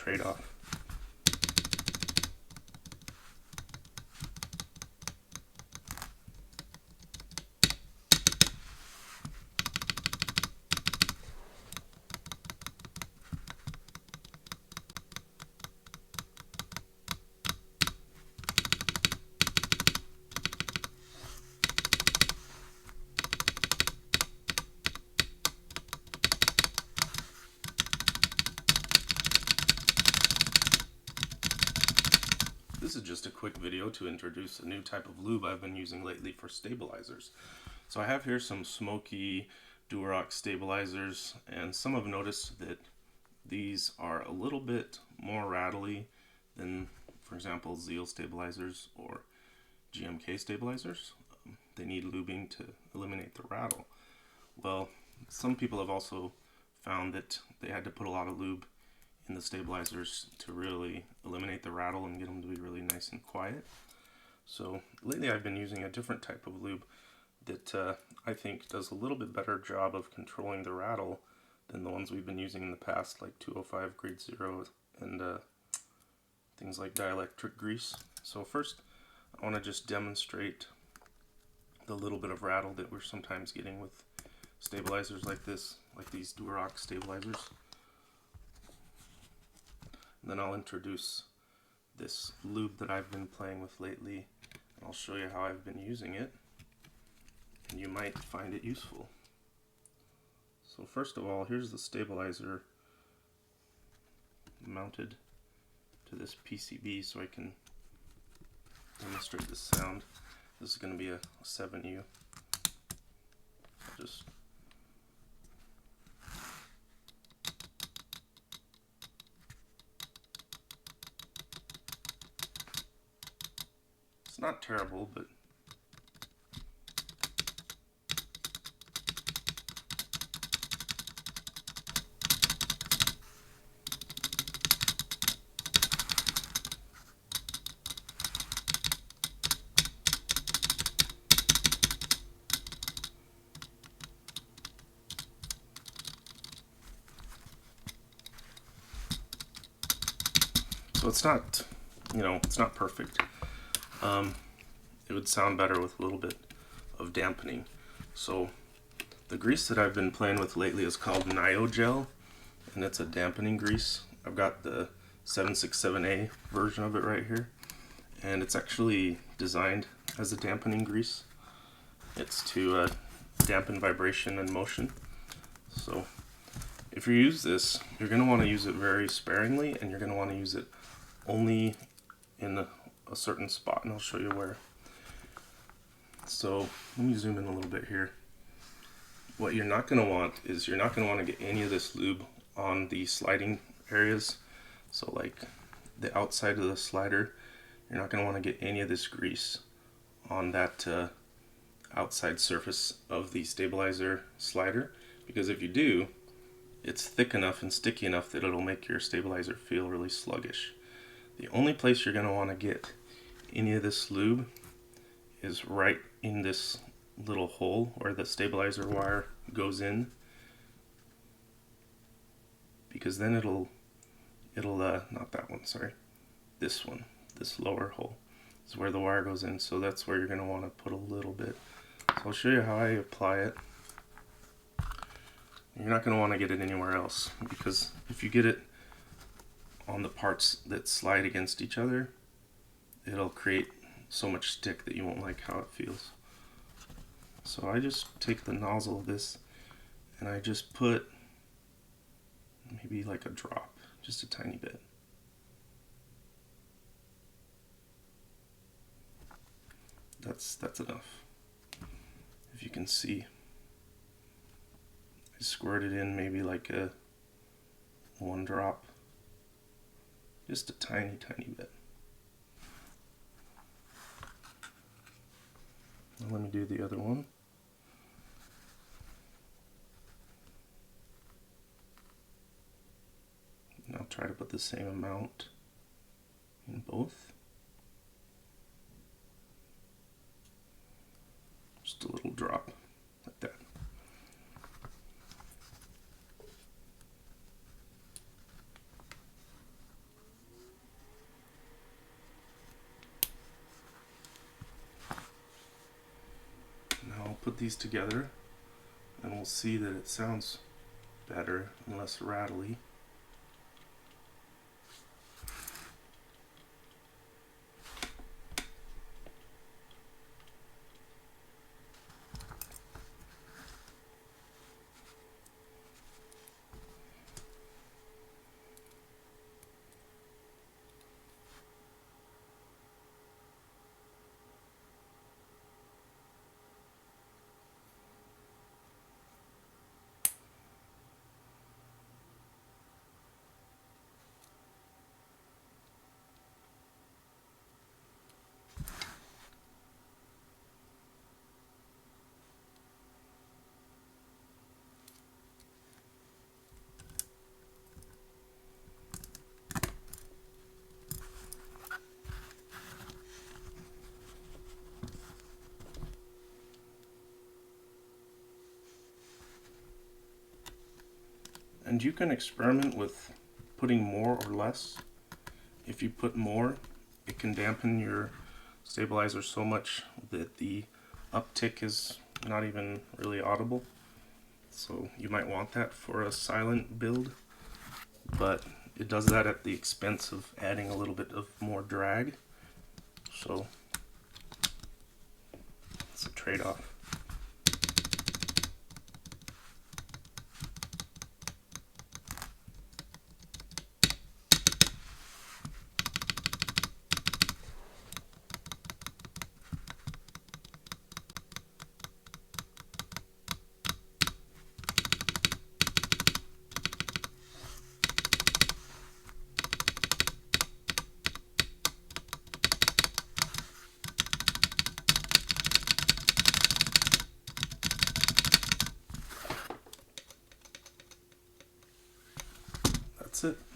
trade-off. This is just a quick video to introduce a new type of lube I've been using lately for stabilizers. So I have here some smoky Durock stabilizers, and some have noticed that these are a little bit more rattly than, for example, Zeal stabilizers or GMK stabilizers. They need lubing to eliminate the rattle. Well, some people have also found that they had to put a lot of lube in the stabilizers to really eliminate the rattle and get them to be really nice and quiet. So lately I've been using a different type of lube that I think does a little bit better job of controlling the rattle than the ones we've been using in the past, like 205 grade 0 and things like dielectric grease. So first I want to just demonstrate the little bit of rattle that we're sometimes getting with stabilizers like this, like these Durock stabilizers. And then I'll introduce this lube that I've been playing with lately, and I'll show you how I've been using it, and you might find it useful. So first of all, here's the stabilizer mounted to this PCB so I can demonstrate the sound. This is going to be a 7U. Just it's not terrible, but so it's not, it's not perfect. It would sound better with a little bit of dampening. So the grease that I've been playing with lately is called NeoGel, and it's a dampening grease. I've got the 767A version of it right here, and it's actually designed as a dampening grease. It's to dampen vibration and motion. So if you use this, you're going to want to use it very sparingly, and you're going to want to use it only in a certain spot, and I'll show you where. So let me zoom in a little bit here. What you're not going to want is you're not going to want to get any of this lube on the sliding areas. So like the outside of the slider, you're not going to want to get any of this grease on that outside surface of the stabilizer slider, because if you do, it's thick enough and sticky enough that it'll make your stabilizer feel really sluggish. The only place you're going to want to get any of this lube is right in this little hole where the stabilizer wire goes in, because then it'll not that one, sorry, this one, this lower hole is where the wire goes in. So that's where you're going to want to put a little bit. So I'll show you how I apply it. You're not going to want to get it anywhere else, because if you get it on the parts that slide against each other, it'll create so much stick that you won't like how it feels. So I just take the nozzle of this and I just put maybe like a drop, just a tiny bit. That's enough. If you can see, I squirt it in maybe like a 1 drop, just a tiny bit. Let me do the other one. And I'll try to put the same amount in both. Just a little drop like that. put these together and we'll see that it sounds better and less rattly. And you can experiment with putting more or less. If you put more, it can dampen your stabilizer so much that the uptick is not even really audible. So you might want that for a silent build, but it does that at the expense of adding a little bit of more drag. So it's a trade-off. That's it.